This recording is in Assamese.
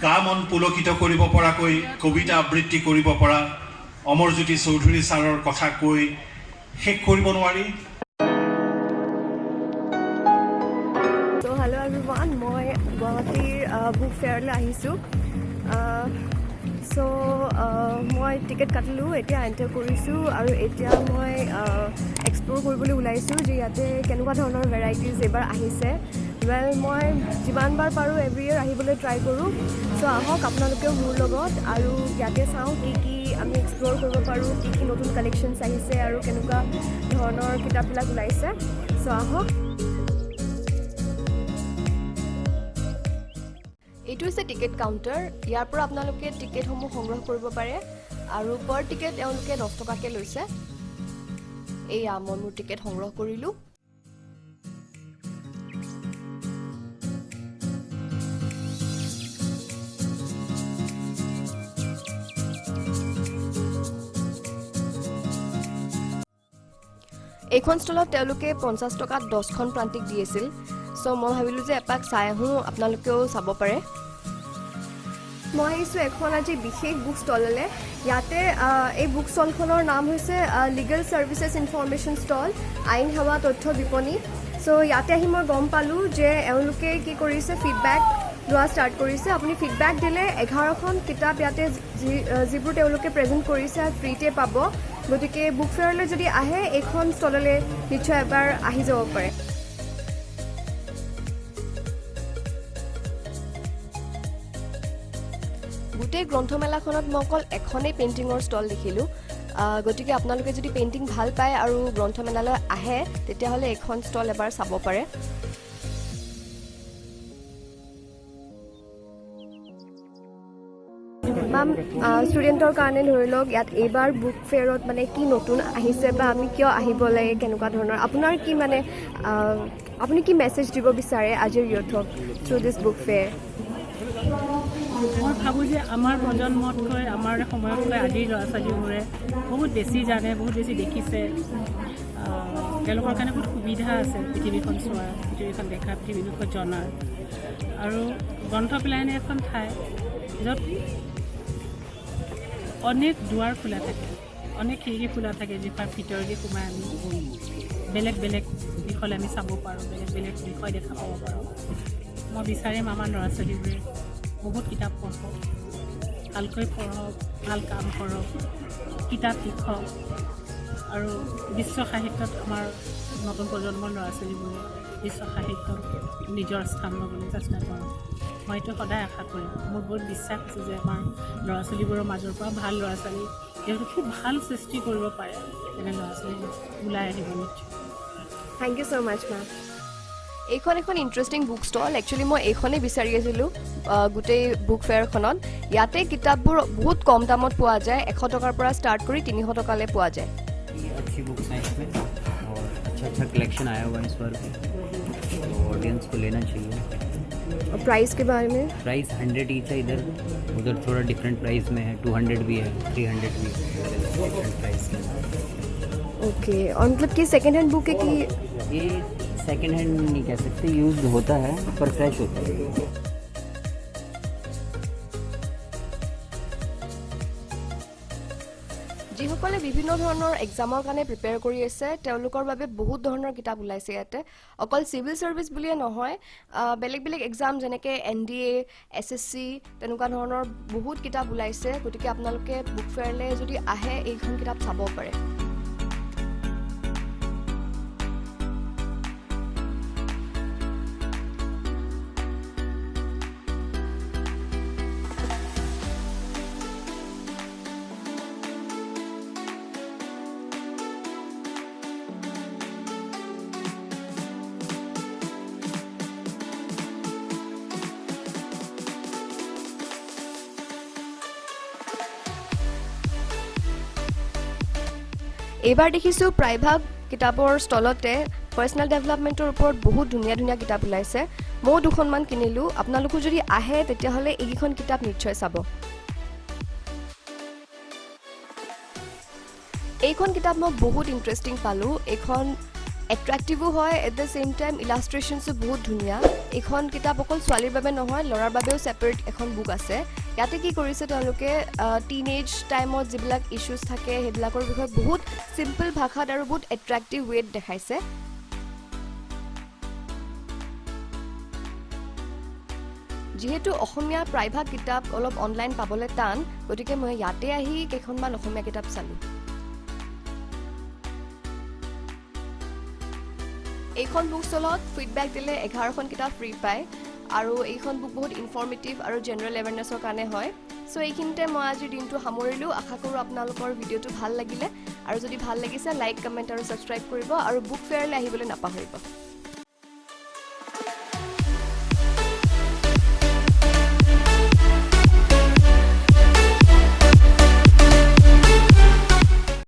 গা মন পুলকিত কৰিব পৰাকৈ কবিতা আবৃত্তি কৰিব পৰা অমৰজ্যোতি চৌধুৰী ছাৰৰ কথা কৈ শেষ কৰিব নোৱাৰি। So hello everyone, মই গুৱাহাটীৰ বুক ফেয়াৰলৈ আহিছোঁ। মই টিকেট কাটিলোঁ, এতিয়া এণ্টাৰ কৰিছোঁ আৰু এতিয়া মই এক্সপ্ল'ৰ কৰিবলৈ ওলাইছোঁ যে ইয়াতে কেনেকুৱা ধৰণৰ ভেৰাইটিজ এইবাৰ আহিছে। মই যিমানবাৰ পাৰোঁ এভৰি ইয়েৰ আহিবলৈ ট্ৰাই কৰোঁ। চ' আহক আপোনালোকেও মোৰ লগত আৰু ইয়াতে চাওঁ কি আমি এক্সপ্ল'ৰ কৰিব পাৰোঁ, কি নতুন কালেকশ্যনছ আহিছে আৰু কেনেকুৱা ধৰণৰ কিতাপবিলাক ওলাইছে। চ' আহক। এইটো হৈছে টিকেট কাউণ্টাৰ। ইয়াৰ পৰা আপোনালোকে টিকেটসমূহ সংগ্ৰহ কৰিব পাৰে আৰু পাৰ টিকেট তেওঁলোকে 10 টকাকৈ লৈছে। এয়া মই মোৰ টিকেট সংগ্ৰহ কৰিলোঁ। এইখন ষ্টলত তেওঁলোকে 50 টকাত 10খন প্ৰান্তিক দি আছিল। চ' মই ভাবিলোঁ যে এপাক চাই আহোঁ, আপোনালোকেও চাব পাৰে। মই আহিছোঁ এখন আজি বিশেষ বুক ষ্টললৈ। ইয়াতে এই বুক ষ্টলখনৰ নাম হৈছে লিগেল ছাৰ্ভিচেছ ইনফৰমেশ্যন ষ্টল, আইন সেৱা তথ্য বিপণী। চ' ইয়াতে আহি মই গম পালোঁ যে এওঁলোকে কি কৰিছে, ফিডবেক লোৱা ষ্টাৰ্ট কৰিছে। আপুনি ফিডবেক দিলে 11খন কিতাপ ইয়াতে যিবোৰ তেওঁলোকে প্ৰেজেণ্ট কৰিছে ফ্ৰীতে পাব। গতিকে বুক ফেয়াৰলৈ যদি আহে এইখন ষ্টললৈ নিশ্চয় এবাৰ আহি যাব পাৰে। গোটেই গ্ৰন্থমেলাখনত মই অকল এখনেই পেইণ্টিঙৰ ষ্টল দেখিলোঁ। গতিকে আপোনালোকে যদি পেইণ্টিং ভাল পায় আৰু গ্ৰন্থমেলালৈ আহে তেতিয়াহ'লে এইখন ষ্টল এবাৰ চাব পাৰে। মেম, ষ্টুডেণ্টৰ কাৰণে ধৰি লওক ইয়াত এইবাৰ বুক ফেয়াৰত মানে কি নতুন আহিছে বা আমি কিয় আহিব লাগে, কেনেকুৱা ধৰণৰ আপোনাৰ কি মানে আপুনি কি মেছেজ দিব বিচাৰে আজিৰ ইউথক থ্ৰু দিছ বুক ফেয়াৰ? মই ভাবোঁ যে আমাৰ প্ৰজন্মতকৈ আমাৰ সময়তকৈ আজিৰ ল'ৰা ছোৱালীবোৰে বহুত বেছি জানে, বহুত বেছি দেখিছে। তেওঁলোকৰ কাৰণে বহুত সুবিধা আছে পৃথিৱীখন চোৱাৰ, পৃথিৱীখন দেখা, পৃথিৱীৰ বিষয়ে জনাৰ। আৰু গ্ৰন্থমেলা এনে এখন ঠাই য'ত অনেক দুৱাৰ খোলা থাকে, অনেক খিৰিকী খোলা থাকে, যিখন ভিতৰেদি সোমাই আমি বেলেগ বেলেগ বিষয়লৈ আমি চাব পাৰোঁ, বেলেগ বেলেগ বিষয় দেখা পাব পাৰোঁ। মই বিচাৰিম আমাৰ ল'ৰা ছোৱালীবোৰে বহুত কিতাপ পঢ়ক, ভালকৈ পঢ়ক, ভাল কাম কৰক, কিতাপ লিখক আৰু বিশ্ব সাহিত্যত আমাৰ নতুন প্ৰজন্মৰ ল'ৰা ছোৱালীবোৰে বিশ্ব সাহিত্যত নিজৰ স্থান ল'বলৈ চেষ্টা কৰক। মই এইটো সদায় আশা কৰিম। মোৰ বহুত বিশ্বাস আছে যে আমাৰ ল'ৰা ছোৱালীবোৰৰ মাজৰ পৰা ভাল ল'ৰা ছোৱালী যিহেতু খুব ভাল সৃষ্টি কৰিব পাৰে, তেনে ল'ৰা ছোৱালী ওলাই আহিব নিশ্চয়। Thank you so' much ma'am. এইখন এখন ইণ্টাৰেষ্টিং বুক ষ্টল। একচুৱেলি মই এইখনেই বিচাৰি আছিলোঁ গোটেই বুক ফেয়াৰখনত। ইয়াতে কিতাপবোৰ বহুত কম দামত পোৱা যায়, 100 টকাৰ পৰা ষ্টাৰ্ট কৰি 300 টকালৈ পোৱা যায়। अच्छी बुक्स हैं इसमें और अच्छा कलेक्शन आया हुआ है इस बार भी, तो ऑडियंस को लेना चाहिए। और प्राइस के बारे में? प्राइस 100 ईच है इधर, उधर थोड़ा डिफरेंट प्राइस में है, 200 भी है, 300 भी है, डिफरेंट प्राइस में। ओके, और मतलब कि सेकेंड हैंड बुक है कि ये सेकंड हैंड नहीं कह सकते, यूज्ड होता है पर फ्रेश होता है। যিসকলে বিভিন্ন ধৰণৰ এক্সামৰ কাৰণে প্ৰিপেয়াৰ কৰি আছে তেওঁলোকৰ বাবে বহুত ধৰণৰ কিতাপ ওলাইছে ইয়াতে। অকল চিভিল ছাৰ্ভিচ বুলিয়ে নহয়, বেলেগ বেলেগ এক্সাম যেনেকৈ NDA, SSC তেনেকুৱা ধৰণৰ বহুত কিতাপ ওলাইছে। গতিকে আপোনালোকে বুক ফেয়াৰলৈ যদি আহে এইখন কিতাপ চাব পাৰে। এইবাৰ দেখিছোঁ প্ৰায়ভাগ কিতাপৰ ষ্টলতে পাৰ্চনেল ডেভেলপমেণ্টৰ ওপৰত বহুত ধুনীয়া ধুনীয়া কিতাপ ওলাইছে। ময়ো 2খনমান কিনিলোঁ। আপোনালোকো যদি আহে তেতিয়াহ'লে এইকেইখন কিতাপ নিশ্চয় চাব। এইখন কিতাপ মই বহুত ইণ্টাৰেষ্টিং পালোঁ। এইখন এট্ৰেক্টিভো হয়, এট দ্য ছেইম টাইম ইলাষ্ট্ৰেশ্যনছো বহুত ধুনীয়া। এইখন কিতাপ অকল ছোৱালীৰ বাবে নহয়, ল'ৰাৰ বাবেও ছেপাৰেট এখন বুক আছে। ইয়াতে কি কৰিছে তেওঁলোকে টিনেজ টাইমত যিবিলাক ইছ্যুজ থাকে সেইবিলাকৰ বিষয়ে বহুত চিম্পল ভাষাত আৰু বহুত এট্ৰেক্টিভ ৱেত দেখাইছে। যিহেতু অসমীয়া প্ৰায়ভাগ কিতাপ অলপ অনলাইন পাবলৈ টান, গতিকে মই ইয়াতে আহি কেইখনমান অসমীয়া কিতাপ চালোঁ। এইখন বুক ষ্টলত ফিডবেক দিলে 11খন কিতাপ ফ্ৰী পায় আৰু এইখন বুক বহুত ইনফৰ্মেটিভ আৰু জেনেৰেল এৱেৰনেছৰ কাৰণে হয়। চ' এইখিনিতে মই আজিৰ দিনটো সামৰিলোঁ। আশা কৰোঁ আপোনালোকৰ ভিডিঅ'টো ভাল লাগিলে, আৰু যদি ভাল লাগিছে লাইক, কমেণ্ট আৰু ছাবস্ক্ৰাইব কৰিব আৰু বুক ফেয়াৰলৈ আহিবলৈ নাপাহৰিব।